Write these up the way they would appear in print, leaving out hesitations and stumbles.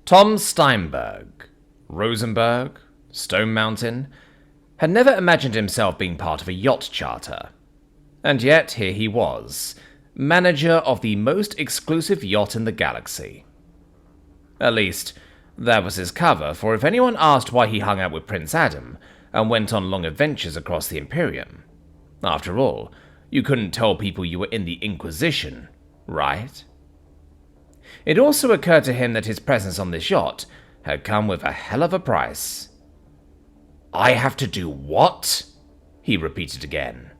Tom Steinberg, Rosenberg, Stone Mountain, had never imagined himself being part of a yacht charter. And yet here he was, manager of the most exclusive yacht in the galaxy. At least, that was his cover, for if anyone asked why he hung out with Prince Adam and went on long adventures across the Imperium, after all, you couldn't tell people you were in the Inquisition, right? It also occurred to him that his presence on this yacht had come with a hell of a price. "I have to do what?" he repeated again.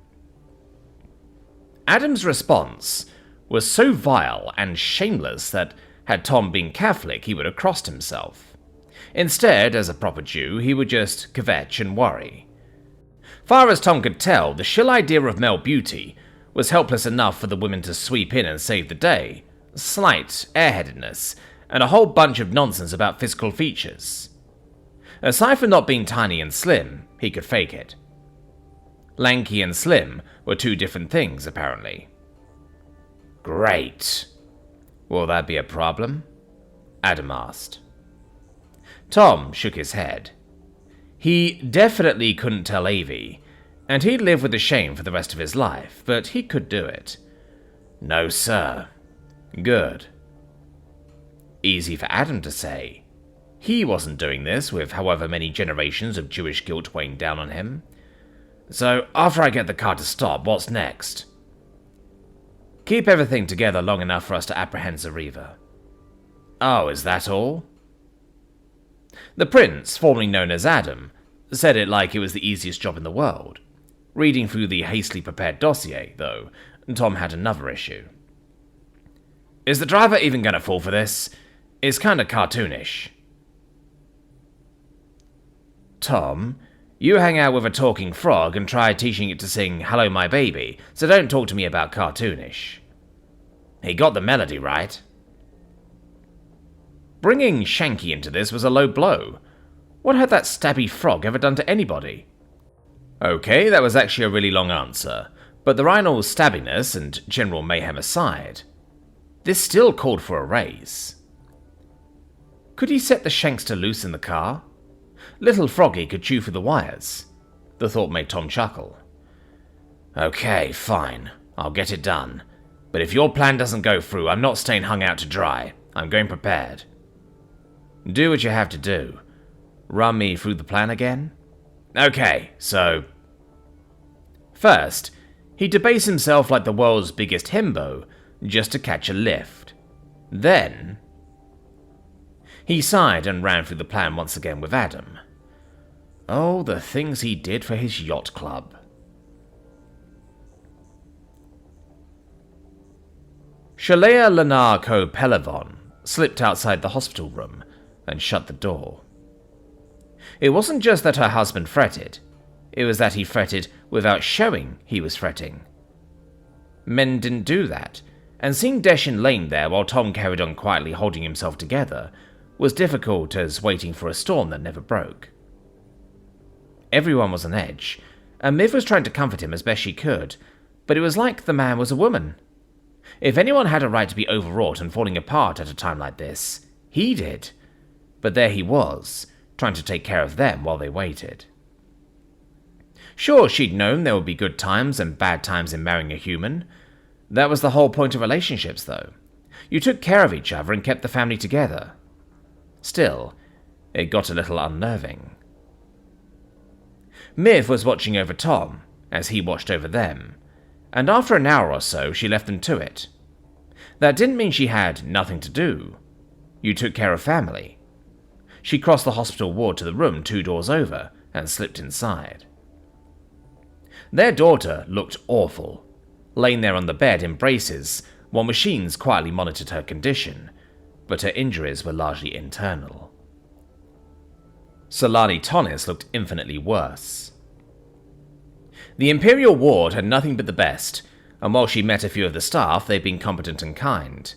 Adam's response was so vile and shameless that, had Tom been Catholic, he would have crossed himself. Instead, as a proper Jew, he would just kvetch and worry. Far as Tom could tell, the shill idea of male beauty was helpless enough for the women to sweep in and save the day, slight airheadedness, and a whole bunch of nonsense about physical features. Aside from not being tiny and slim, he could fake it. Lanky and slim were two different things, apparently. "Great. Will that be a problem?" Adam asked. Tom shook his head. He definitely couldn't tell Avi, and he'd live with the shame for the rest of his life, but he could do it. "No, sir." Good. Easy for Adam to say. He wasn't doing this with however many generations of Jewish guilt weighing down on him. "So, after I get the car to stop, what's next?" "Keep everything together long enough for us to apprehend Zariva." "Oh, is that all?" The prince, formerly known as Adam, said it like it was the easiest job in the world. Reading through the hastily prepared dossier, though, Tom had another issue. "Is the driver even gonna fall for this? It's kinda cartoonish." "Tom, you hang out with a talking frog and try teaching it to sing 'Hello, my baby,' so don't talk to me about cartoonish." "He got the melody right." Bringing Shanky into this was a low blow. What had that stabby frog ever done to anybody? Okay, that was actually a really long answer, but the rhino's stabbiness and general mayhem aside, this still called for a raise. Could he set the Shankster loose in the car? Little Froggy could chew through the wires. The thought made Tom chuckle. "Okay, fine. I'll get it done. But if your plan doesn't go through, I'm not staying hung out to dry. I'm going prepared." "Do what you have to do. Run me through the plan again?" "Okay, so..." First, he'd debase himself like the world's biggest himbo just to catch a lift. Then... He sighed and ran through the plan once again with Adam. Oh, the things he did for his yacht club. Shalea Lenar Co Pelevon slipped outside the hospital room and shut the door. It wasn't just that her husband fretted, it was that he fretted without showing he was fretting. Men didn't do that, and seeing Deshin laying there while Tom carried on quietly holding himself together was difficult as waiting for a storm that never broke. Everyone was on edge, and Miv was trying to comfort him as best she could, but it was like the man was a woman. If anyone had a right to be overwrought and falling apart at a time like this, he did. But there he was, trying to take care of them while they waited. Sure, she'd known there would be good times and bad times in marrying a human. That was the whole point of relationships, though. You took care of each other and kept the family together. Still, it got a little unnerving. Miv was watching over Tom, as he watched over them, and after an hour or so she left them to it. That didn't mean she had nothing to do. You took care of family. She crossed the hospital ward to the room 2 doors over and slipped inside. Their daughter looked awful, laying there on the bed in braces while machines quietly monitored her condition, but her injuries were largely internal. Solani Tonis looked infinitely worse. The Imperial ward had nothing but the best, and while she met a few of the staff, they'd been competent and kind.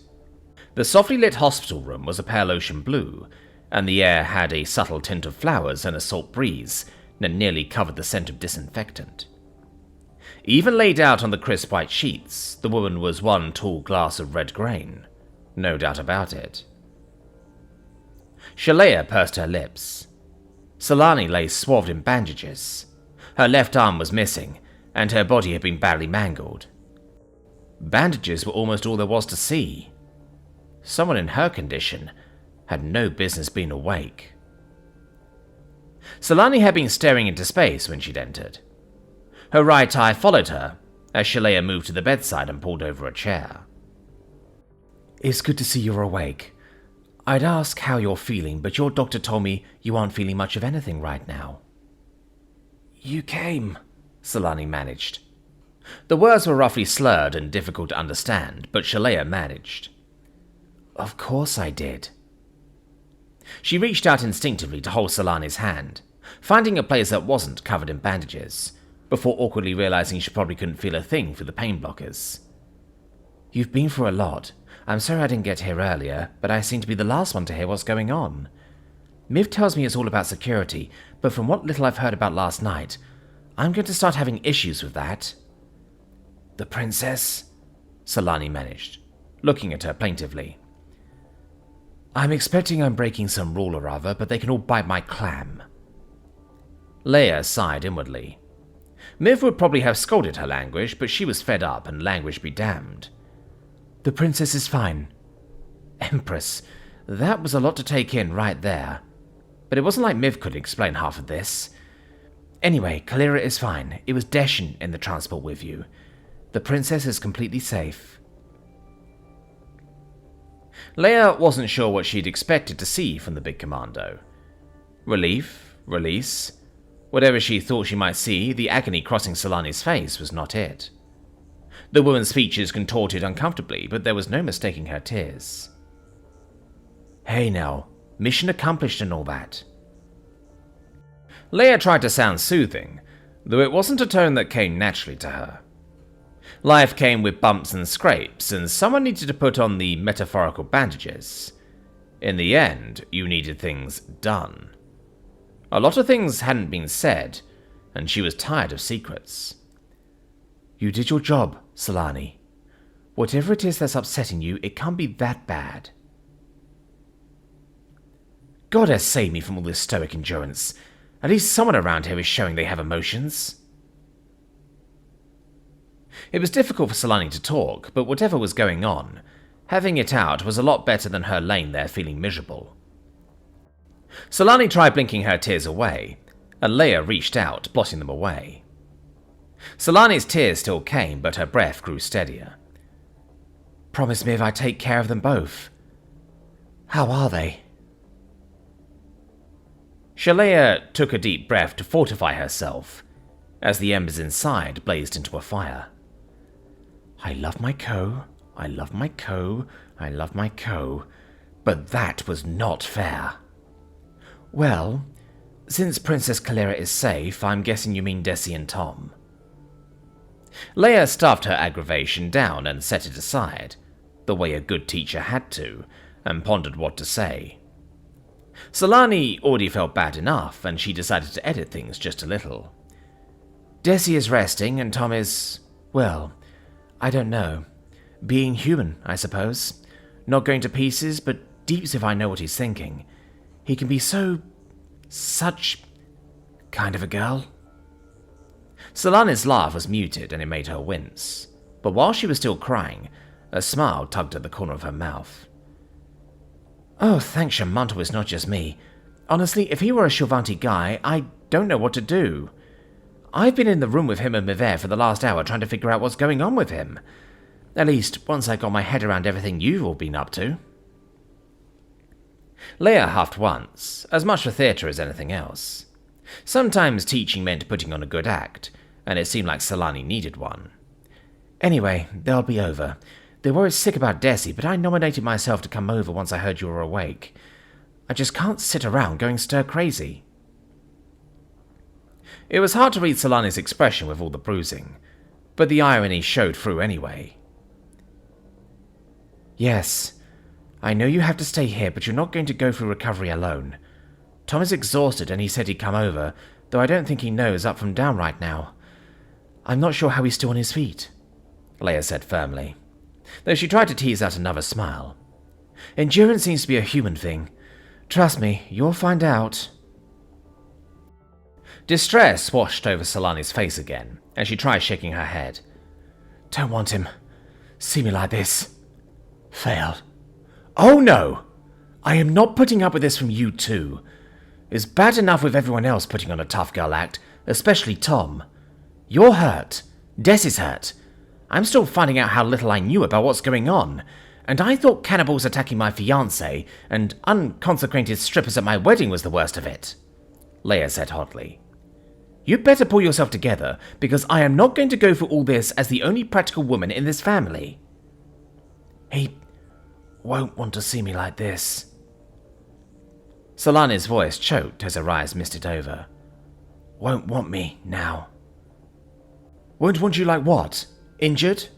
The softly lit hospital room was a pale ocean blue, and the air had a subtle tint of flowers and a salt breeze that nearly covered the scent of disinfectant. Even laid out on the crisp white sheets, the woman was one tall glass of red grain. No doubt about it. Shalea pursed her lips. Solani lay swathed in bandages. Her left arm was missing, and her body had been badly mangled. Bandages were almost all there was to see. Someone in her condition had no business being awake. Solani had been staring into space when she'd entered. Her right eye followed her as Shalea moved to the bedside and pulled over a chair. "It's good to see you're awake. I'd ask how you're feeling, but your doctor told me you aren't feeling much of anything right now." "You came," Solani managed. The words were roughly slurred and difficult to understand, but Shalea managed. "Of course I did." She reached out instinctively to hold Solani's hand, finding a place that wasn't covered in bandages, before awkwardly realizing she probably couldn't feel a thing through the pain blockers. "You've been through a lot. I'm sorry I didn't get here earlier, but I seem to be the last one to hear what's going on. Miv tells me it's all about security, but from what little I've heard about last night, I'm going to start having issues with that." "The princess?" Solani managed, looking at her plaintively. "I'm expecting I'm breaking some rule or other, but they can all bite my clam." Leia sighed inwardly. Miv would probably have scolded her language, but she was fed up, and language be damned. "The princess is fine." Empress, that was a lot to take in right there. But it wasn't like Miv could explain half of this. "Anyway, Kalira is fine. It was Deshin in the transport with you. The princess is completely safe." Leia wasn't sure what she'd expected to see from the big commando. Relief, release, whatever she thought she might see, the agony crossing Solani's face was not it. The woman's features contorted uncomfortably, but there was no mistaking her tears. "Hey now, mission accomplished and all that." Leia tried to sound soothing, though it wasn't a tone that came naturally to her. Life came with bumps and scrapes, and someone needed to put on the metaphorical bandages. In the end, you needed things done. A lot of things hadn't been said, and she was tired of secrets. "You did your job, Solani. Whatever it is that's upsetting you, it can't be that bad." "Goddess save me from all this stoic endurance. At least someone around here is showing they have emotions." It was difficult for Solani to talk, but whatever was going on, having it out was a lot better than her laying there feeling miserable. Solani tried blinking her tears away, and Leia reached out, blotting them away. Solani's tears still came, but her breath grew steadier. "Promise me if I take care of them both. How are they?" Shalea took a deep breath to fortify herself, as the embers inside blazed into a fire. "I love my co, I love my co, I love my co, but that was not fair." "Well, since Princess Kalira is safe, I'm guessing you mean Desi and Tom." Leia stuffed her aggravation down and set it aside, the way a good teacher had to, and pondered what to say. Solani already felt bad enough, and she decided to edit things just a little. "Desi is resting, and Tom is, well, I don't know. Being human, I suppose. Not going to pieces, but deeps if I know what he's thinking. He can be such kind of a girl." Solani's laugh was muted, and it made her wince. But while she was still crying, a smile tugged at the corner of her mouth. "Oh, thanks, Shamanto, it's not just me. Honestly, if he were a Shilvanti guy, I don't know what to do. I've been in the room with him and Miver for the last hour trying to figure out what's going on with him. At least, once I got my head around everything you've all been up to." Leia huffed once, as much for theatre as anything else. Sometimes teaching meant putting on a good act, and it seemed like Solani needed one. "Anyway, they'll be over. They were sick about Desi, but I nominated myself to come over once I heard you were awake. I just can't sit around going stir-crazy." It was hard to read Solani's expression with all the bruising, but the irony showed through anyway. "Yes, I know you have to stay here, but you're not going to go through recovery alone. Tom is exhausted and he said he'd come over, though I don't think he knows up from down right now. I'm not sure how he's still on his feet," Leia said firmly, though she tried to tease out another smile. "Endurance seems to be a human thing. Trust me, you'll find out. Distress washed over Solani's face again, and she tried shaking her head. Don't want him. See me like this. Failed. Oh no! I am not putting up with this from you too. It's bad enough with everyone else putting on a tough girl act, especially Tom. You're hurt. Desi's hurt. I'm still finding out how little I knew about what's going on, and I thought cannibals attacking my fiancé and unconsecrated strippers at my wedding was the worst of it. Leia said hotly. You'd better pull yourself together, because I am not going to go through all this as the only practical woman in this family. He won't want to see me like this. Solani's voice choked as her eyes misted over. Won't want me now. Won't want you like what? Injured?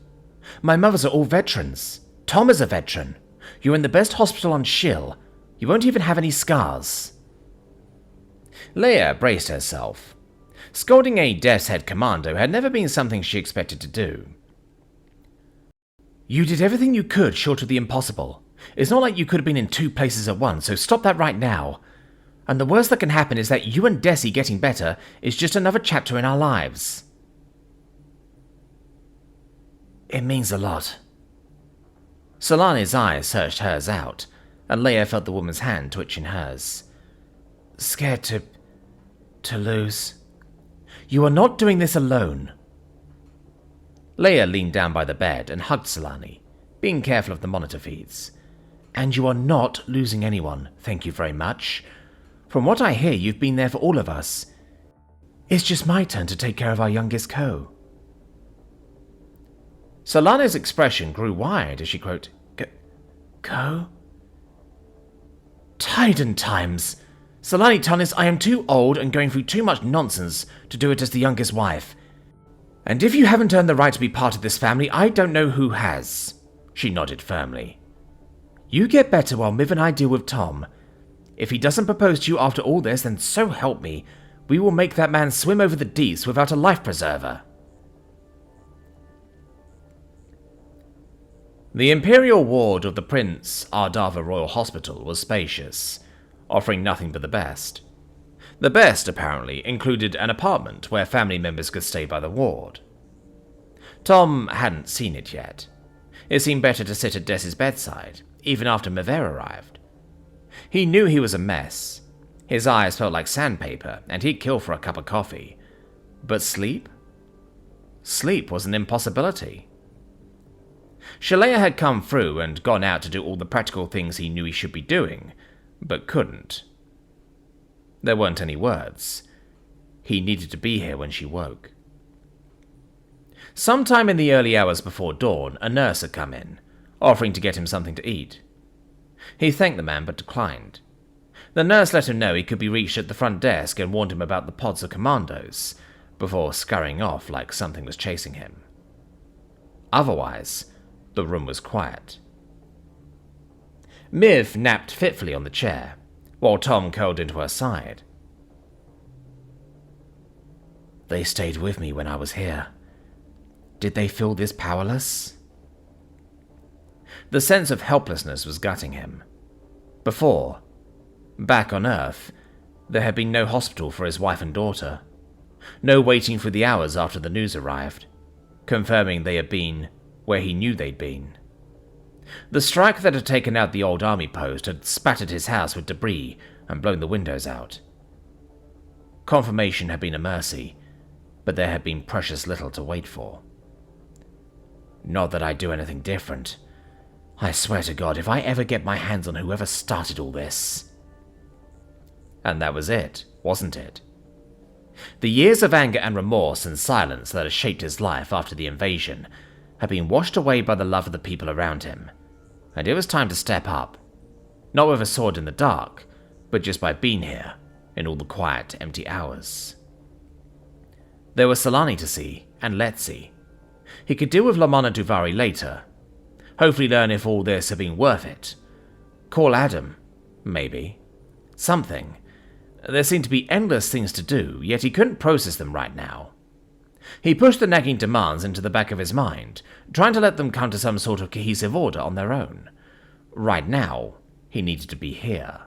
My mothers are all veterans. Tom is a veteran. You're in the best hospital on Shill. You won't even have any scars. Leia braced herself. Scolding a death's head commando had never been something she expected to do. You did everything you could short of the impossible. It's not like you could have been in two places at once, so stop that right now. And the worst that can happen is that you and Desi getting better is just another chapter in our lives. It means a lot. Solani's eyes searched hers out, and Leia felt the woman's hand twitch in hers. Scared to lose. You are not doing this alone. Leia leaned down by the bed and hugged Solani, being careful of the monitor feeds. And you are not losing anyone, thank you very much. From what I hear, you've been there for all of us. It's just my turn to take care of our youngest co. Solani's expression grew wide as she croaked, Co? Titan times. Solani Tunnis, I am too old and going through too much nonsense to do it as the youngest wife. And if you haven't earned the right to be part of this family, I don't know who has. She nodded firmly. You get better while Miv and I deal with Tom. If he doesn't propose to you after all this, then so help me, we will make that man swim over the Dees without a life preserver. The Imperial ward of the Prince Ardava Royal Hospital was spacious, offering nothing but the best. The best, apparently, included an apartment where family members could stay by the ward. Tom hadn't seen it yet. It seemed better to sit at Desi's bedside, even after Mavere arrived. He knew he was a mess. His eyes felt like sandpaper, and he'd kill for a cup of coffee. But sleep? Sleep was an impossibility. Shalea had come through and gone out to do all the practical things he knew he should be doing, but couldn't. There weren't any words. He needed to be here when she woke. Sometime in the early hours before dawn, a nurse had come in, offering to get him something to eat. He thanked the man but declined. The nurse let him know he could be reached at the front desk and warned him about the pods of commandos, before scurrying off like something was chasing him. Otherwise, the room was quiet. Miv napped fitfully on the chair, while Tom curled into her side. They stayed with me when I was here. Did they feel this powerless? The sense of helplessness was gutting him. Before, back on Earth, there had been no hospital for his wife and daughter. No waiting for the hours after the news arrived, confirming they had been where he knew they'd been. The strike that had taken out the old army post had spattered his house with debris and blown the windows out. Confirmation had been a mercy, but there had been precious little to wait for. Not that I'd do anything different. I swear to God, if I ever get my hands on whoever started all this. And that was it, wasn't it? The years of anger and remorse and silence that had shaped his life after the invasion had been washed away by the love of the people around him, and it was time to step up. Not with a sword in the dark, but just by being here, in all the quiet, empty hours. There was Solani to see, and let's see. He could deal with Lamana Duvari later. Hopefully learn if all this had been worth it. Call Adam, maybe. Something. There seemed to be endless things to do, yet he couldn't process them right now. He pushed the nagging demands into the back of his mind, trying to let them come to some sort of cohesive order on their own. Right now, he needed to be here.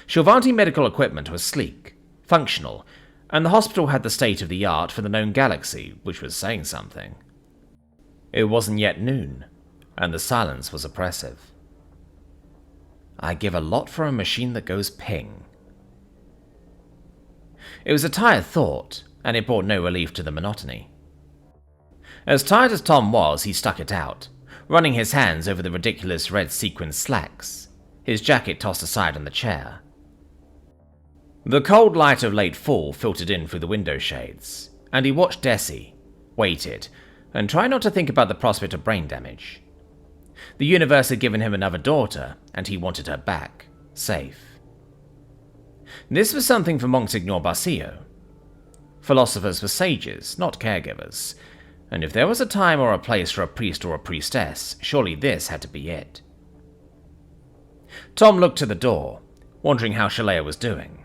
Shilvanti medical equipment was sleek, functional, and the hospital had the state of the art for the known galaxy, which was saying something. It wasn't yet noon, and the silence was oppressive. I give a lot for a machine that goes ping. It was a tired thought, and it brought no relief to the monotony. As tired as Tom was, he stuck it out, running his hands over the ridiculous red sequin slacks, his jacket tossed aside on the chair. The cold light of late fall filtered in through the window shades, and he watched Desi, waited, and tried not to think about the prospect of brain damage. The universe had given him another daughter, and he wanted her back, safe. This was something for Monsignor Barcillo. Philosophers were sages, not caregivers, and if there was a time or a place for a priest or a priestess, surely this had to be it. Tom looked to the door, wondering how Shalea was doing.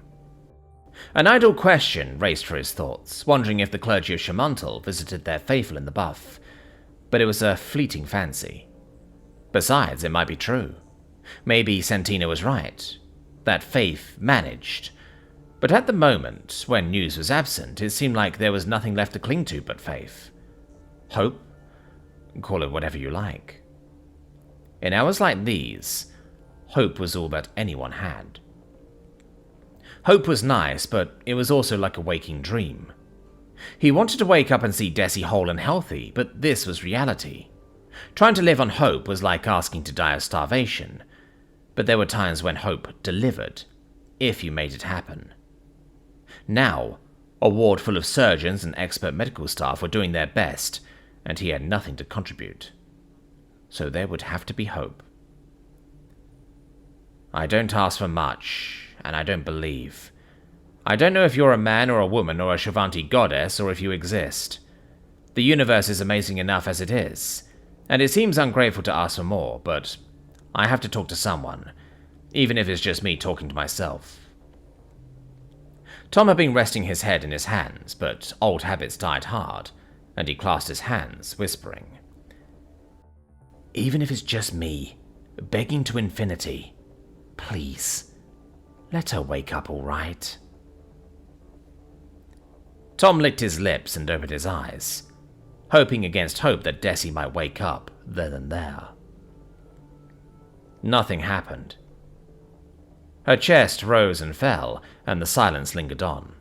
An idle question raced through his thoughts, wondering if the clergy of Shamantal visited their faithful in the buff, but it was a fleeting fancy. Besides, it might be true. Maybe Santina was right, that faith managed, but at the moment, when news was absent, it seemed like there was nothing left to cling to but faith. Hope? Call it whatever you like. In hours like these, hope was all that anyone had. Hope was nice, but it was also like a waking dream. He wanted to wake up and see Desi whole and healthy, but this was reality. Trying to live on hope was like asking to die of starvation, but there were times when hope delivered, if you made it happen. Now, a ward full of surgeons and expert medical staff were doing their best, and he had nothing to contribute. So there would have to be hope. I don't ask for much, and I don't believe. I don't know if you're a man or a woman or a Shilvanti goddess or if you exist. The universe is amazing enough as it is, and it seems ungrateful to ask for more, but I have to talk to someone, even if it's just me talking to myself. Tom had been resting his head in his hands, but old habits died hard, and he clasped his hands, whispering, "Even if it's just me, begging to infinity, please, let her wake up all right." Tom licked his lips and opened his eyes, hoping against hope that Desi might wake up then and there. Nothing happened. Her chest rose and fell, and the silence lingered on.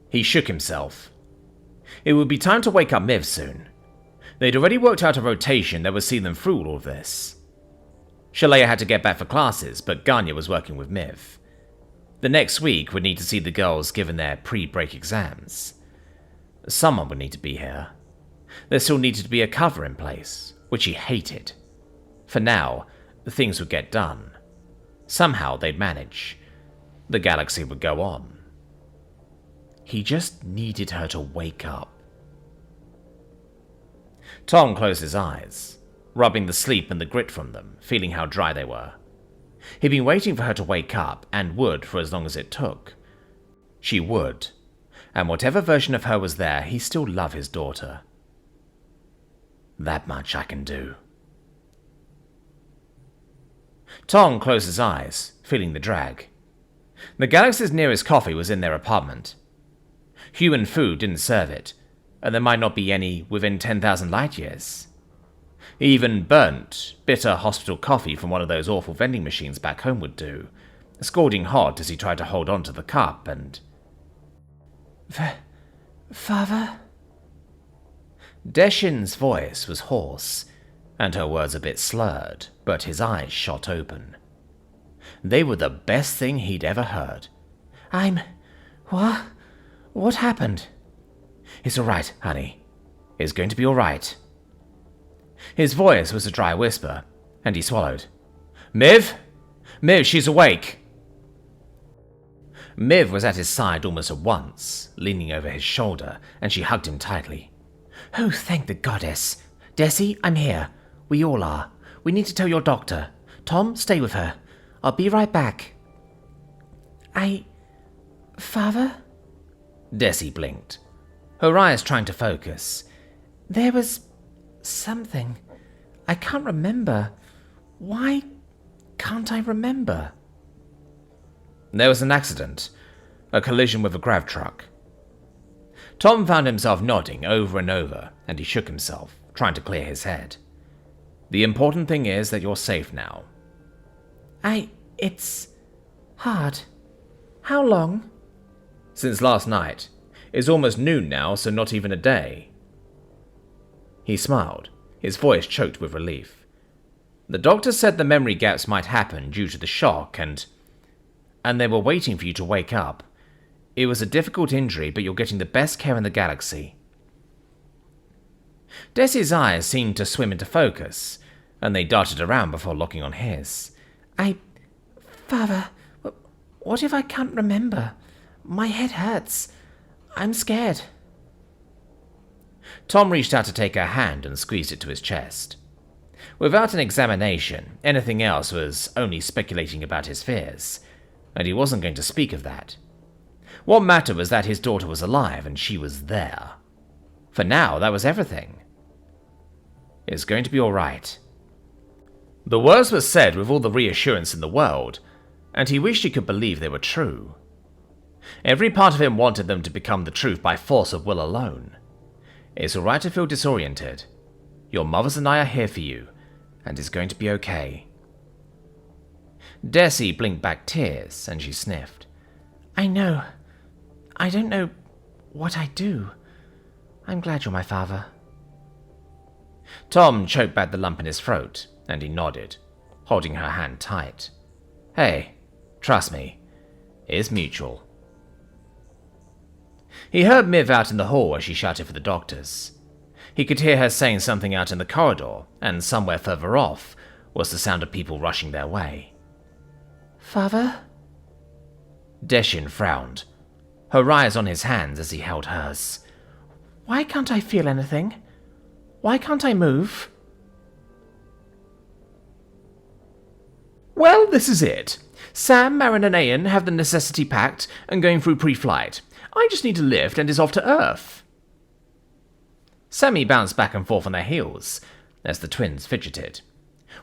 He shook himself. It would be time to wake up Miv soon. They'd already worked out a rotation that would see them through all of this. Shalea had to get back for classes, but Ganya was working with Miv. The next week would need to see the girls given their pre-break exams. Someone would need to be here. There still needed to be a cover in place, which he hated. For now, things would get done. Somehow they'd manage. The galaxy would go on. He just needed her to wake up. Tom closed his eyes, rubbing the sleep and the grit from them, feeling how dry they were. He'd been waiting for her to wake up, and would for as long as it took. She would, and whatever version of her was there, he still loved his daughter. That much I can do. Tom closed his eyes, feeling the drag. The galaxy's nearest coffee was in their apartment. Human food didn't serve it, and there might not be any within 10,000 light years. Even burnt, bitter hospital coffee from one of those awful vending machines back home would do, scalding hot as he tried to hold on to the cup and... Father? Deshin's voice was hoarse, and her words a bit slurred, but his eyes shot open. They were the best thing he'd ever heard. What? What happened? It's all right, honey. It's going to be all right. His voice was a dry whisper, and he swallowed. Miv? Miv, she's awake. Miv was at his side almost at once, leaning over his shoulder, and she hugged him tightly. Oh, thank the goddess. Desi, I'm here. We all are. We need to tell your doctor. Tom, stay with her. I'll be right back. Father? Desi blinked, her eyes trying to focus. There was something. I can't remember. Why can't I remember? There was an accident, a collision with a grav truck. Tom found himself nodding over and over, and he shook himself, trying to clear his head. The important thing is that you're safe now. It's hard. How long? Since last night. It's almost noon now, so not even a day. He smiled, his voice choked with relief. The doctor said the memory gaps might happen due to the shock, and they were waiting for you to wake up. It was a difficult injury, but you're getting the best care in the galaxy. Desi's eyes seemed to swim into focus, and they darted around before locking on his. Father, what if I can't remember? My head hurts. I'm scared. Tom reached out to take her hand and squeezed it to his chest. Without an examination, anything else was only speculating about his fears, and he wasn't going to speak of that. What mattered was that his daughter was alive and she was there. For now, that was everything. It's going to be all right. The words were said with all the reassurance in the world, and he wished he could believe they were true. Every part of him wanted them to become the truth by force of will alone. It's all right to feel disoriented. Your mothers and I are here for you, and it's going to be okay. Desi blinked back tears, and she sniffed. I know. I don't know what I'd do. I'm glad you're my father. Tom choked back the lump in his throat, and he nodded, holding her hand tight. Hey, trust me, it's mutual. He heard Miv out in the hall as she shouted for the doctors. He could hear her saying something out in the corridor, and somewhere further off was the sound of people rushing their way. Father? Deshin frowned, her eyes on his hands as he held hers. Why can't I feel anything? Why can't I move? Well, this is it. Sam, Marin and Ayan have the necessity packed and going through pre-flight. I just need a lift and is off to Earth. Sammy bounced back and forth on their heels as the twins fidgeted.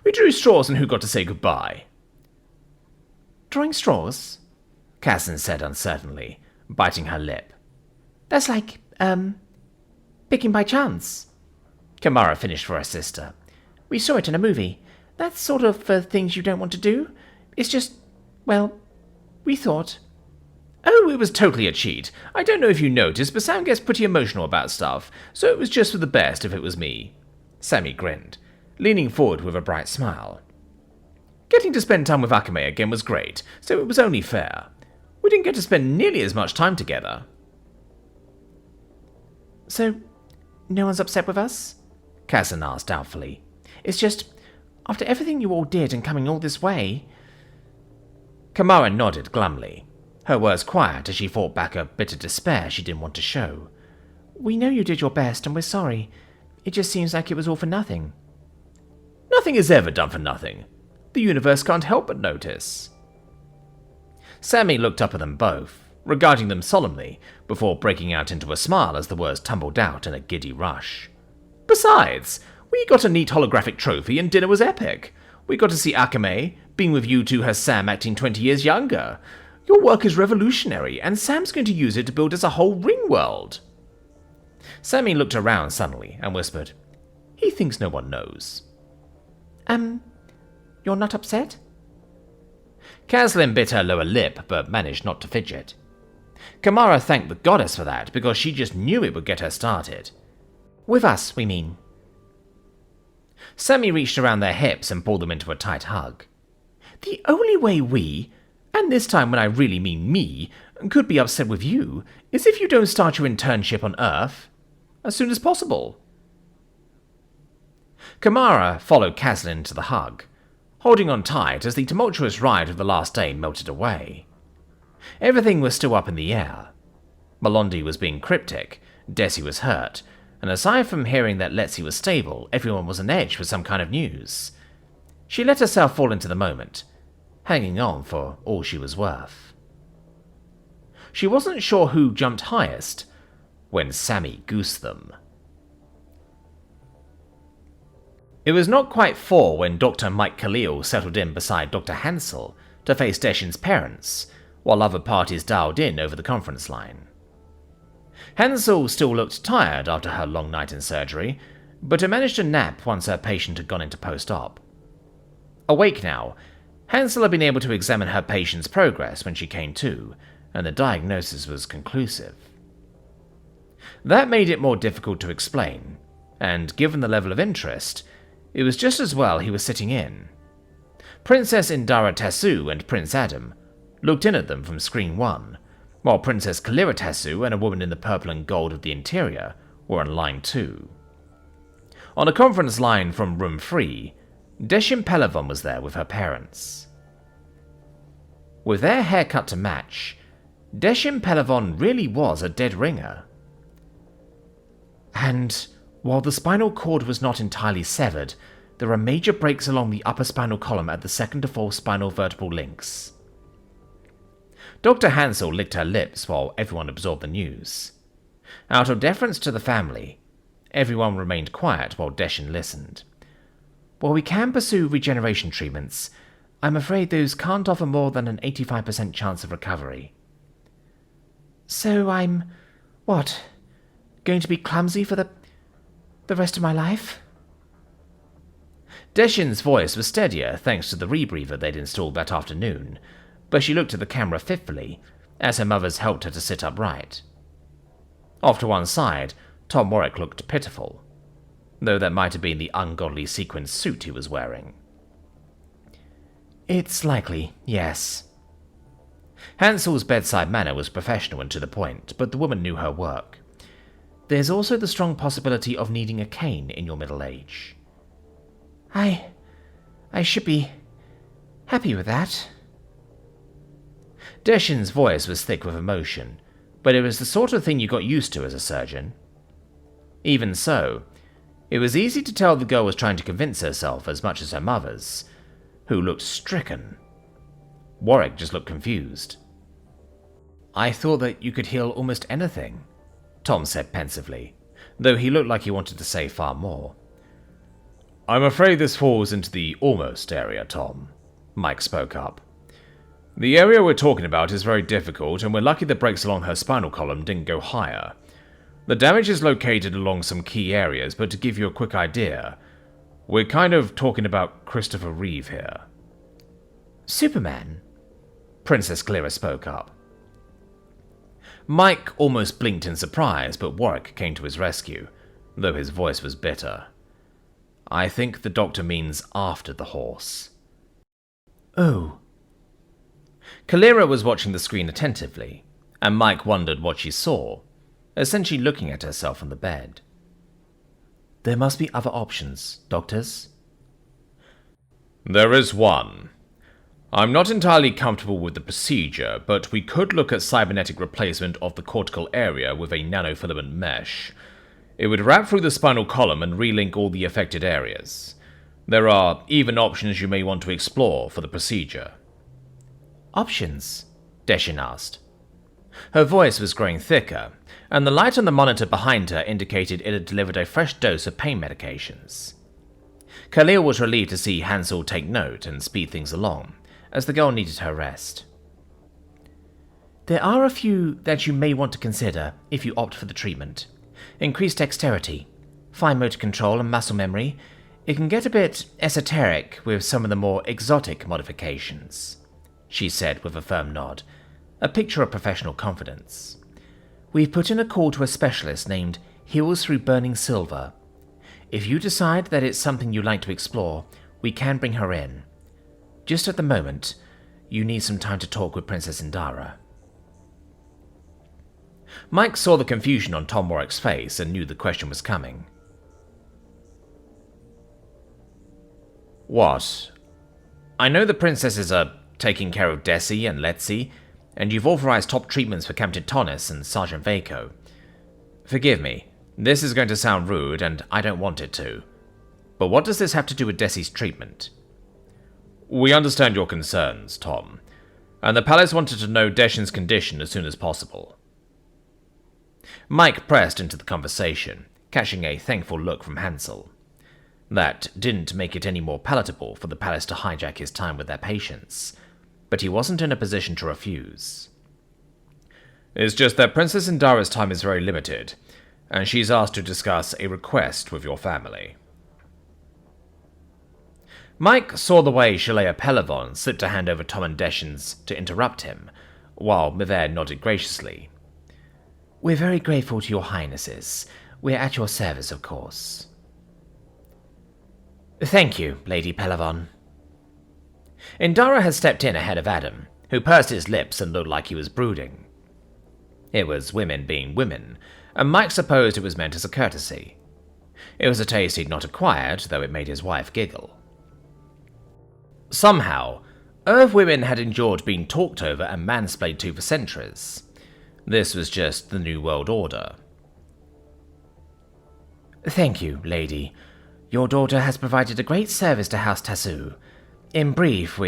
We drew straws on who got to say goodbye. Drawing straws? Cassin said uncertainly, biting her lip. That's like, picking by chance. Kamara finished for her sister. We saw it in a movie. That's sort of for things you don't want to do. It's just, well, we thought. Oh, it was totally a cheat. I don't know if you noticed, but Sam gets pretty emotional about stuff, so it was just for the best if it was me. Sammy grinned, leaning forward with a bright smile. Getting to spend time with Akame again was great, so it was only fair. We didn't get to spend nearly as much time together. So, no one's upset with us? Cassin asked doubtfully. It's just, after everything you all did and coming all this way... Kamara nodded glumly, her words quiet as she fought back a bit of despair she didn't want to show. We know you did your best and we're sorry. It just seems like it was all for nothing. Nothing is ever done for nothing. The universe can't help but notice. Sammy looked up at them both, regarding them solemnly, before breaking out into a smile as the words tumbled out in a giddy rush. Besides, we got a neat holographic trophy and dinner was epic. We got to see Akame. Being with you two has Sam acting 20 years younger. Your work is revolutionary, and Sam's going to use it to build us a whole ring world. Sammy looked around suddenly and whispered, He thinks no one knows. You're not upset? Kaslin bit her lower lip, but managed not to fidget. Kamara thanked the goddess for that, because she just knew it would get her started. With us, we mean. Sammy reached around their hips and pulled them into a tight hug. The only way we, and this time when I really mean me, could be upset with you, is if you don't start your internship on Earth as soon as possible. Kamara followed Kaslin into the hug, holding on tight as the tumultuous ride of the last day melted away. Everything was still up in the air. Malondi was being cryptic, Desi was hurt, and aside from hearing that Letzi was stable, everyone was on edge for some kind of news. She let herself fall into the moment, hanging on for all she was worth. She wasn't sure who jumped highest when Sammy goosed them. It was not quite 4 when Dr. Mike Khalil settled in beside Dr. Hansel to face Deshin's parents, while other parties dialed in over the conference line. Hansel still looked tired after her long night in surgery, but had managed to nap once her patient had gone into post-op. Awake now, Hansel had been able to examine her patient's progress when she came to, and the diagnosis was conclusive. That made it more difficult to explain, and given the level of interest, it was just as well he was sitting in. Princess Indara Tessu and Prince Adam looked in at them from screen 1, while Princess Kalira Tessu and a woman in the purple and gold of the interior were on line 2. On a conference line from room 3, Desi Pelavon was there with her parents. With their hair cut to match, Desi Pelavon really was a dead ringer. And while the spinal cord was not entirely severed, there are major breaks along the upper spinal column at the second to fourth spinal vertebral links. Dr. Hansel licked her lips while everyone absorbed the news. Out of deference to the family, everyone remained quiet while Deshin listened. While we can pursue regeneration treatments, I'm afraid those can't offer more than an 85% chance of recovery. So I'm, going to be clumsy for the rest of my life? Deshin's voice was steadier thanks to the rebreather they'd installed that afternoon, but she looked at the camera fitfully as her mothers helped her to sit upright. Off to one side, Tom Warwick looked pitiful, though that might have been the ungodly sequined suit he was wearing. It's likely, yes. Hansel's bedside manner was professional and to the point, but the woman knew her work. There's also the strong possibility of needing a cane in your middle age. I should be happy with that. Deshin's voice was thick with emotion, but it was the sort of thing you got used to as a surgeon. Even so, it was easy to tell the girl was trying to convince herself as much as her mother's, who looked stricken. Warwick just looked confused. I thought that you could heal almost anything, Tom said pensively, though he looked like he wanted to say far more. I'm afraid this falls into the almost area, Tom, Mike spoke up. The area we're talking about is very difficult, and we're lucky the breaks along her spinal column didn't go higher. The damage is located along some key areas, but to give you a quick idea, we're kind of talking about Christopher Reeve here. Superman? Princess Clara spoke up. Mike almost blinked in surprise, but Warwick came to his rescue, though his voice was bitter. I think the doctor means after the horse. Oh. Kalira was watching the screen attentively, and Mike wondered what she saw, essentially looking at herself on the bed. There must be other options, doctors. There is one. I'm not entirely comfortable with the procedure, but we could look at cybernetic replacement of the cortical area with a nanofilament mesh. It would wrap through the spinal column and relink all the affected areas. There are even options you may want to explore for the procedure. Options? Deshin asked. Her voice was growing thicker, and the light on the monitor behind her indicated it had delivered a fresh dose of pain medications. Khalil was relieved to see Hansel take note and speed things along, as the girl needed her rest. There are a few that you may want to consider if you opt for the treatment. Increased dexterity, fine motor control and muscle memory. It can get a bit esoteric with some of the more exotic modifications, she said with a firm nod, a picture of professional confidence. We've put in a call to a specialist named Heals Through Burning Silver. If you decide that it's something you'd like to explore, we can bring her in. Just at the moment, you need some time to talk with Princess Indara. Mike saw the confusion on Tom Warwick's face and knew the question was coming. What? I know the princesses are taking care of Desi and Letzi, and you've authorized top treatments for Captain Tonnis and Sergeant Vaco. Forgive me, this is going to sound rude, and I don't want it to. But what does this have to do with Desi's treatment? We understand your concerns, Tom, and the palace wanted to know Deshin's condition as soon as possible. Mike pressed into the conversation, catching a thankful look from Hansel. That didn't make it any more palatable for the palace to hijack his time with their patients, but he wasn't in a position to refuse. It's just that Princess Indara's time is very limited, and she's asked to discuss a request with your family. Mike saw the way Shalea Pelavon slipped a hand over Tom and Deschan's to interrupt him, while Miver nodded graciously. We're very grateful to your highnesses. We're at your service, of course. Thank you, Lady Pelavon. Indara had stepped in ahead of Adam, who pursed his lips and looked like he was brooding. It was women being women, and Mike supposed it was meant as a courtesy. It was a taste he'd not acquired, though it made his wife giggle. Somehow, Earth women had endured being talked over and mansplained to for centuries. This was just the New World Order. Thank you, lady. Your daughter has provided a great service to House Tasu. In brief,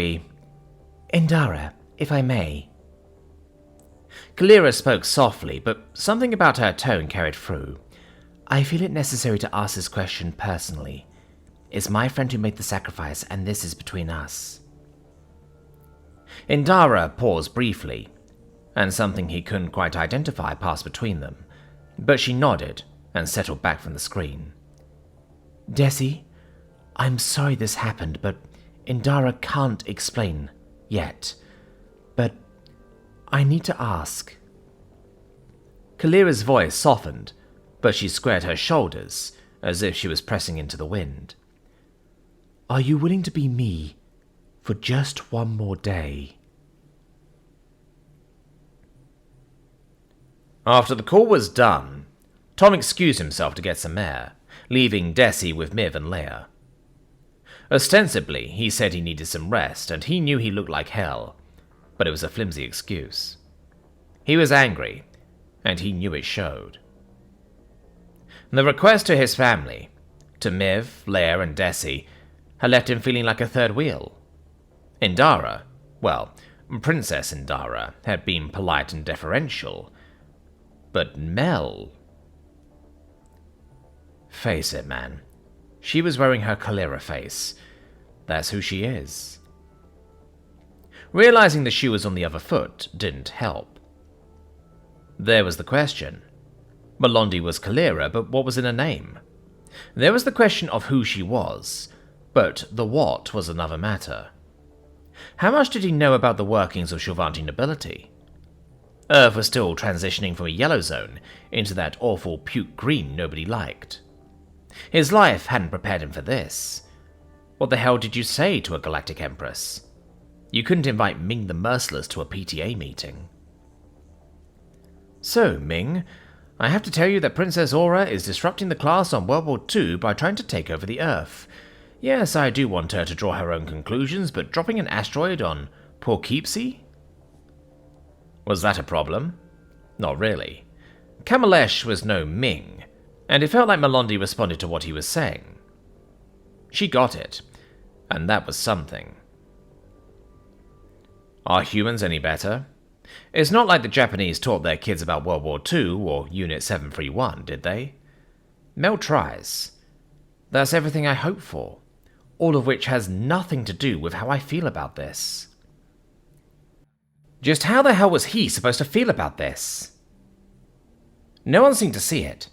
Indara, if I may. Kalira spoke softly, but something about her tone carried through. I feel it necessary to ask this question personally. It's my friend who made the sacrifice, and this is between us. Indara paused briefly, and something he couldn't quite identify passed between them, but she nodded and settled back from the screen. Desi, I'm sorry this happened, but Indara can't explain yet. But I need to ask. Kalira's voice softened, but she squared her shoulders as if she was pressing into the wind. Are you willing to be me for just one more day? After the call was done, Tom excused himself to get some air, leaving Desi with Miv and Leia. Ostensibly, he said he needed some rest, and he knew he looked like hell, but it was a flimsy excuse. He was angry, and he knew it showed. The request to his family, to Miv, Leia, and Desi, had left him feeling like a third wheel. Indara, well, Princess Indara, had been polite and deferential, but Mel... Face it, man. She was wearing her Kalira face. That's who she is. Realizing the shoe was on the other foot didn't help. There was the question. Melondi was Kalira, but what was in her name? There was the question of who she was, but the what was another matter. How much did he know about the workings of Shilvanti nobility? Earth was still transitioning from a yellow zone into that awful puke green nobody liked. His life hadn't prepared him for this. What the hell did you say to a galactic empress? You couldn't invite Ming the Merciless to a PTA meeting. So, Ming, I have to tell you that Princess Aura is disrupting the class on World War II by trying to take over the Earth. Yes, I do want her to draw her own conclusions, but dropping an asteroid on Poughkeepsie? Was that a problem? Not really. Kamalesh was no Ming, and it felt like Melondi responded to what he was saying. She got it, and that was something. Are humans any better? It's not like the Japanese taught their kids about World War II or Unit 731, did they? Mel tries. That's everything I hope for, all of which has nothing to do with how I feel about this. Just how the hell was he supposed to feel about this? No one seemed to see it.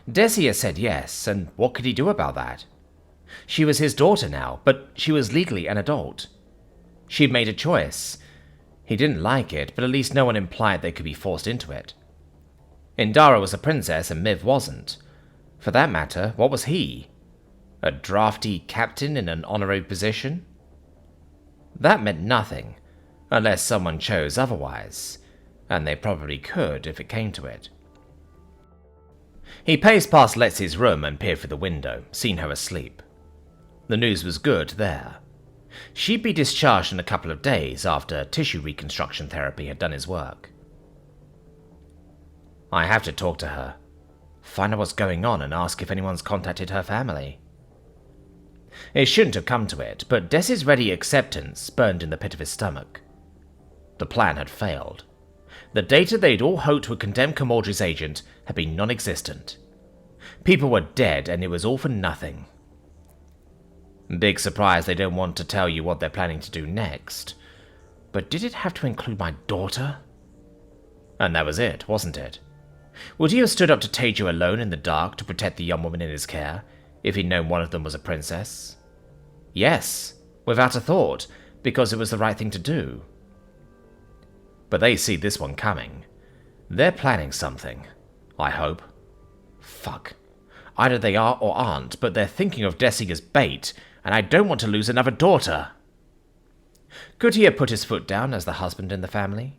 Desi had said yes, and what could he do about that? She was his daughter now, but she was legally an adult. She'd made a choice. He didn't like it, but at least no one implied they could be forced into it. Indara was a princess and Miv wasn't. For that matter, what was he? A drafty captain in an honorary position? That meant nothing, unless someone chose otherwise, and they probably could if it came to it. He paced past Lexi's room and peered through the window, seeing her asleep. The news was good there. She'd be discharged in a couple of days after tissue reconstruction therapy had done his work. I have to talk to her, find out what's going on and ask if anyone's contacted her family. It shouldn't have come to it, but Desi's ready acceptance burned in the pit of his stomach. The plan had failed. The data they'd all hoped would condemn Camaldry's agent had been non-existent. People were dead and it was all for nothing. Big surprise they don't want to tell you what they're planning to do next. But did it have to include my daughter? And that was it, wasn't it? Would he have stood up to Teju alone in the dark to protect the young woman in his care, if he'd known one of them was a princess? Yes, without a thought, because it was the right thing to do. But they see this one coming. They're planning something, I hope. Fuck. Either they are or aren't, but they're thinking of Desi as bait, and I don't want to lose another daughter. Could he have put his foot down as the husband in the family?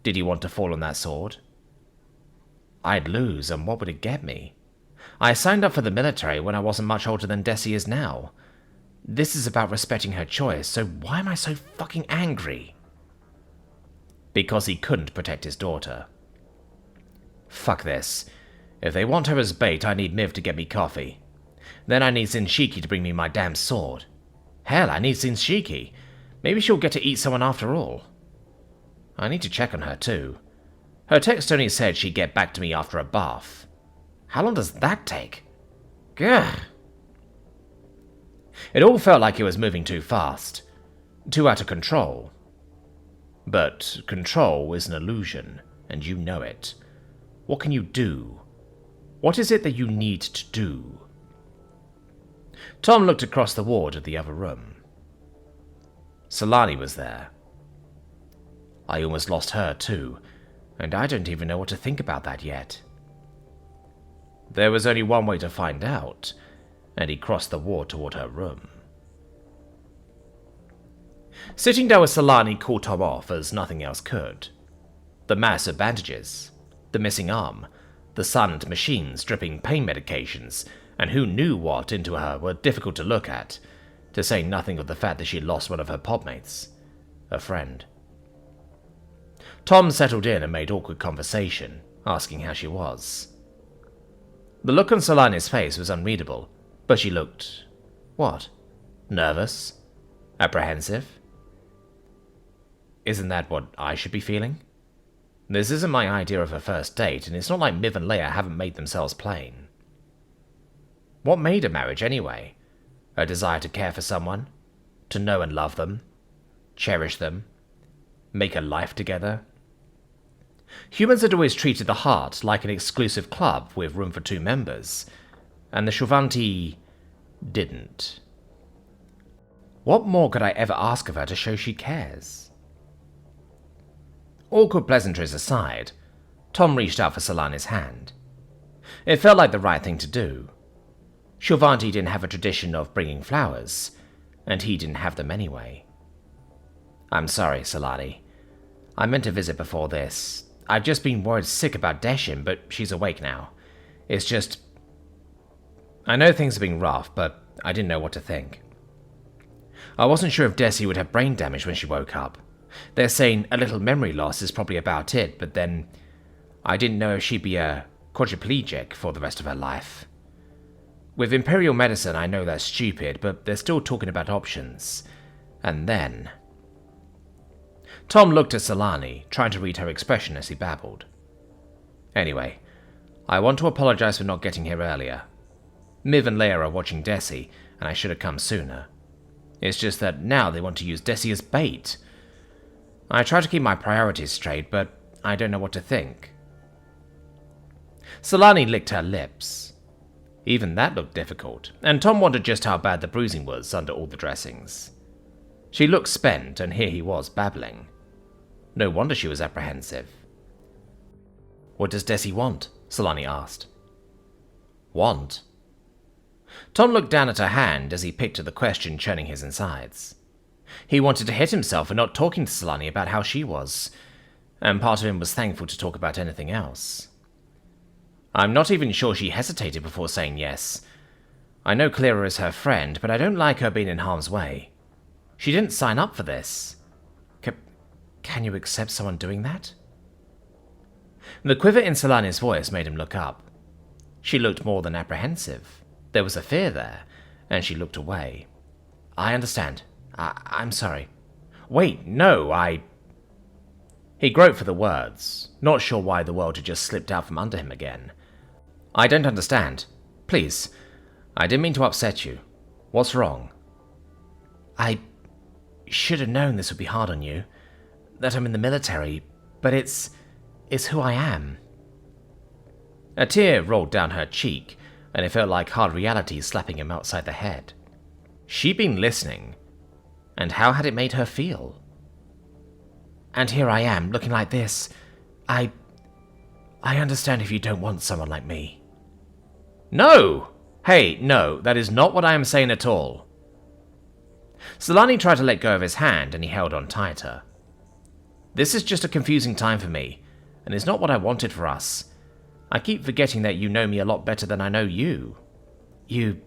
Did he want to fall on that sword? I'd lose, and what would it get me? I signed up for the military when I wasn't much older than Desi is now. This is about respecting her choice, so why am I so fucking angry? Because he couldn't protect his daughter. Fuck this. If they want her as bait, I need Miv to get me coffee. Then I need Zinshiki to bring me my damn sword. Hell, I need Zinshiki. Maybe she'll get to eat someone after all. I need to check on her too. Her text only said she'd get back to me after a bath. How long does that take? Gah! It all felt like it was moving too fast. Too out of control. But control is an illusion, and you know it. What can you do? What is it that you need to do? Tom looked across the ward at the other room. Solani was there. I almost lost her too, and I don't even know what to think about that yet. There was only one way to find out, and he crossed the ward toward her room. Sitting down with Solani caught Tom off as nothing else could. The mass of bandages, the missing arm, the silent machines dripping pain medications, and who knew what into her were difficult to look at, to say nothing of the fact that she lost one of her podmates, a friend. Tom settled in and made awkward conversation, asking how she was. The look on Solani's face was unreadable, but she looked... what? Nervous? Apprehensive? Isn't that what I should be feeling? This isn't my idea of a first date, and it's not like Miv and Leia haven't made themselves plain. What made a marriage, anyway? A desire to care for someone? To know and love them? Cherish them? Make a life together? Humans had always treated the heart like an exclusive club with room for 2 members, and the Shrivanti didn't. What more could I ever ask of her to show she cares? Awkward pleasantries aside, Tom reached out for Solani's hand. It felt like the right thing to do. Shrivanti didn't have a tradition of bringing flowers, and he didn't have them anyway. I'm sorry, Solani. I meant to visit before this. I've just been worried sick about Deshin, but she's awake now. It's just... I know things have been rough, but I didn't know what to think. I wasn't sure if Desi would have brain damage when she woke up. They're saying a little memory loss is probably about it, but then I didn't know if she'd be a quadriplegic for the rest of her life. With Imperial medicine, I know that's stupid, but they're still talking about options. And then... Tom looked at Solani, trying to read her expression as he babbled. Anyway, I want to apologize for not getting here earlier. Miv and Leia are watching Desi, and I should have come sooner. It's just that now they want to use Desi as bait. I try to keep my priorities straight, but I don't know what to think. Solani licked her lips. Even that looked difficult, and Tom wondered just how bad the bruising was under all the dressings. She looked spent, and here he was babbling. No wonder she was apprehensive. What does Desi want? Solani asked. Want? Tom looked down at her hand as he picked at the question churning his insides. He wanted to hit himself for not talking to Solani about how she was, and part of him was thankful to talk about anything else. I'm not even sure she hesitated before saying yes. I know Clara is her friend, but I don't like her being in harm's way. She didn't sign up for this. Can you accept someone doing that? The quiver in Solani's voice made him look up. She looked more than apprehensive. There was a fear there, and she looked away. I understand. I'm sorry. Wait, no, He groped for the words, not sure why the world had just slipped out from under him again. I don't understand. Please, I didn't mean to upset you. What's wrong? I should have known this would be hard on you. that I'm in the military, but it's who I am. A tear rolled down her cheek, and it felt like hard reality slapping him outside the head. She'd been listening, and how had it made her feel? And here I am, looking like this. I understand if you don't want someone like me. No! Hey, no, that is not what I am saying at all. Solani tried to let go of his hand, and he held on tighter. This is just a confusing time for me, and it's not what I wanted for us. I keep forgetting that you know me a lot better than I know you. You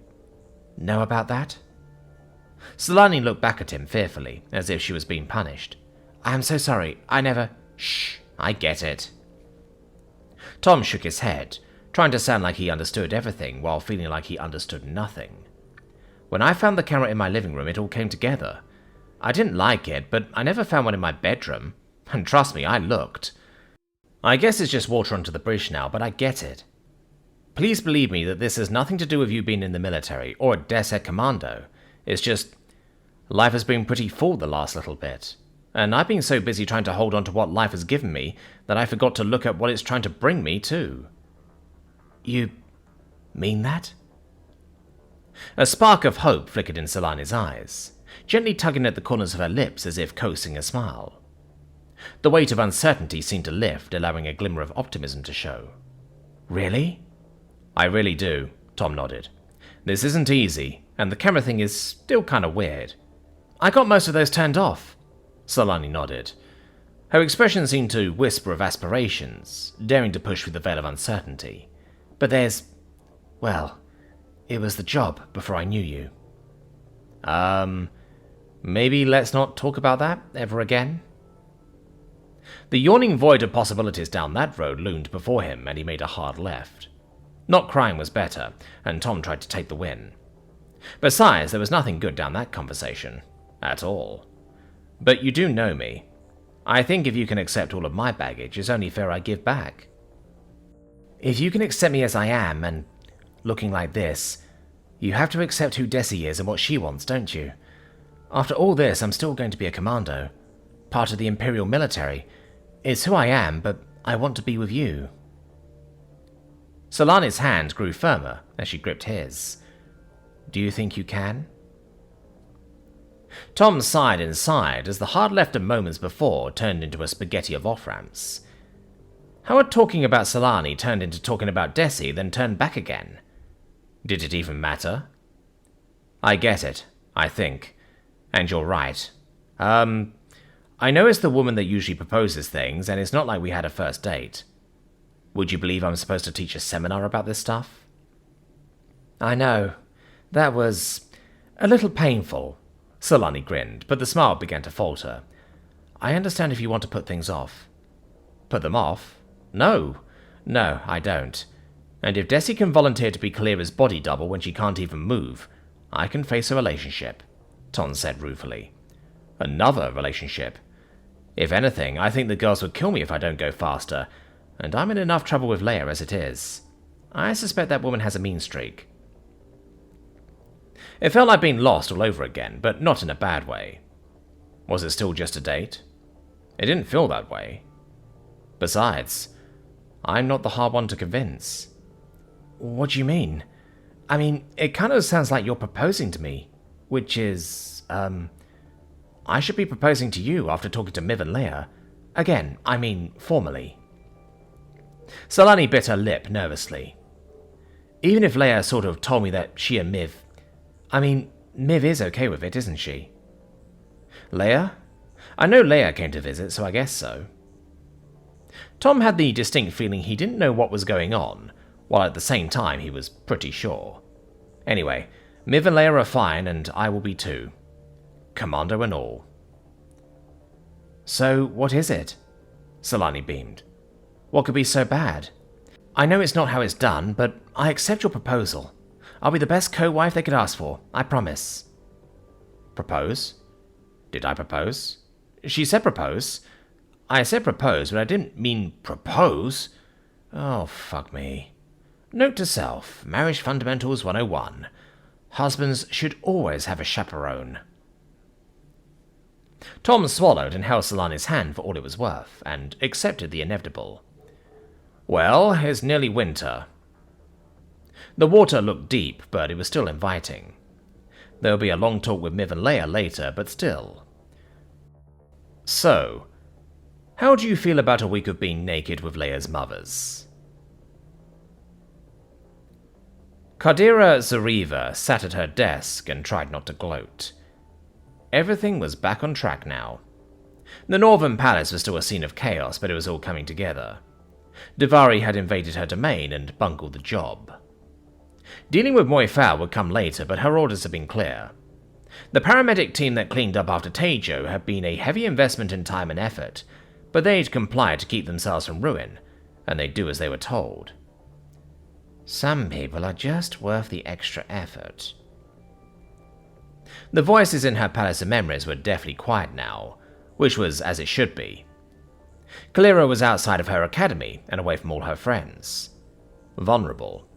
know about that? Solani looked back at him fearfully, as if she was being punished. I'm so sorry, I never... Shh, I get it. Tom shook his head, trying to sound like he understood everything while feeling like he understood nothing. When I found the camera in my living room, it all came together. I didn't like it, but I never found one in my bedroom. And trust me, I looked. I guess it's just water under the bridge now, but I get it. Please believe me that this has nothing to do with you being in the military or a Desi commando. It's just... life has been pretty full the last little bit. And I've been so busy trying to hold on to what life has given me that I forgot to look at what it's trying to bring me, too. You mean that? A spark of hope flickered in Solani's eyes, gently tugging at the corners of her lips as if coaxing a smile. The weight of uncertainty seemed to lift, allowing a glimmer of optimism to show. Really? I really do, Tom nodded. This isn't easy, and the camera thing is still kind of weird. I got most of those turned off. Solani nodded. Her expression seemed to whisper of aspirations, daring to push through the veil of uncertainty. But there's... well, it was the job before I knew you. Maybe let's not talk about that ever again? The yawning void of possibilities down that road loomed before him, and he made a hard left. Not crying was better, and Tom tried to take the win. Besides, there was nothing good down that conversation. At all. But you do know me. I think if you can accept all of my baggage, it's only fair I give back. If you can accept me as I am, and looking like this, you have to accept who Desi is and what she wants, don't you? After all this, I'm still going to be a commando. Part of the Imperial military. It's who I am, but I want to be with you. Solani's hand grew firmer as she gripped his. Do you think you can? Tom sighed and sighed as the hard left of moments before turned into a spaghetti of off-ramps. How had talking about Solani turned into talking about Desi, then turned back again? Did it even matter? I get it, I think. And you're right. I know it's the woman that usually proposes things, and it's not like we had a first date. Would you believe I'm supposed to teach a seminar about this stuff? I know. That was a little painful. Solani grinned, but the smile began to falter. I understand if you want to put things off. Put them off? No, I don't. And if Desi can volunteer to be Kalira's body double when she can't even move, I can face a relationship, Tom said ruefully. Another relationship. If anything, I think the girls would kill me if I don't go faster, and I'm in enough trouble with Leia as it is. I suspect that woman has a mean streak. It felt like being lost all over again, but not in a bad way. Was it still just a date? It didn't feel that way. Besides, I'm not the hard one to convince. What do you mean? I mean, it kind of sounds like you're proposing to me, which is, I should be proposing to you after talking to Miv and Leia. Again, I mean, formally. Solani bit her lip nervously. Even if Leia sort of told me that she and Miv... I mean, Miv is okay with it, isn't she? Leia? I know Leia came to visit, so I guess so. Tom had the distinct feeling he didn't know what was going on, while at the same time he was pretty sure. Anyway, Miv and Leia are fine, and I will be too. Commando and all. So, what is it? Solani beamed. What could be so bad? I know it's not how it's done, but I accept your proposal. I'll be the best co-wife they could ask for, I promise. Propose? Did I propose? She said propose. I said propose, but I didn't mean propose. Oh, fuck me. Note to self, Marriage Fundamentals 101. Husbands should always have a chaperone. Tom swallowed and held Solani's hand for all it was worth, and accepted the inevitable. Well, it's nearly winter. The water looked deep, but it was still inviting. There'll be a long talk with Miv and Leia later, but still. So, how do you feel about a week of being naked with Leia's mothers? Qadira Zariva sat at her desk and tried not to gloat. Everything was back on track now. The Northern Palace was still a scene of chaos, but it was all coming together. Davari had invaded her domain and bungled the job. Dealing with Moifao would come later, but her orders had been clear. The paramedic team that cleaned up after Tejo had been a heavy investment in time and effort, but they'd complied to keep themselves from ruin, and they'd do as they were told. Some people are just worth the extra effort. The voices in her palace of memories were deathly quiet now, which was as it should be. Kalira was outside of her academy and away from all her friends. Vulnerable.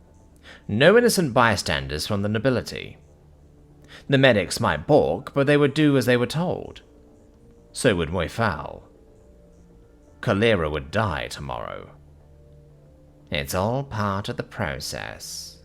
No innocent bystanders from the nobility. The medics might balk, but they would do as they were told. So would Moifao. Kalira would die tomorrow. It's all part of the process.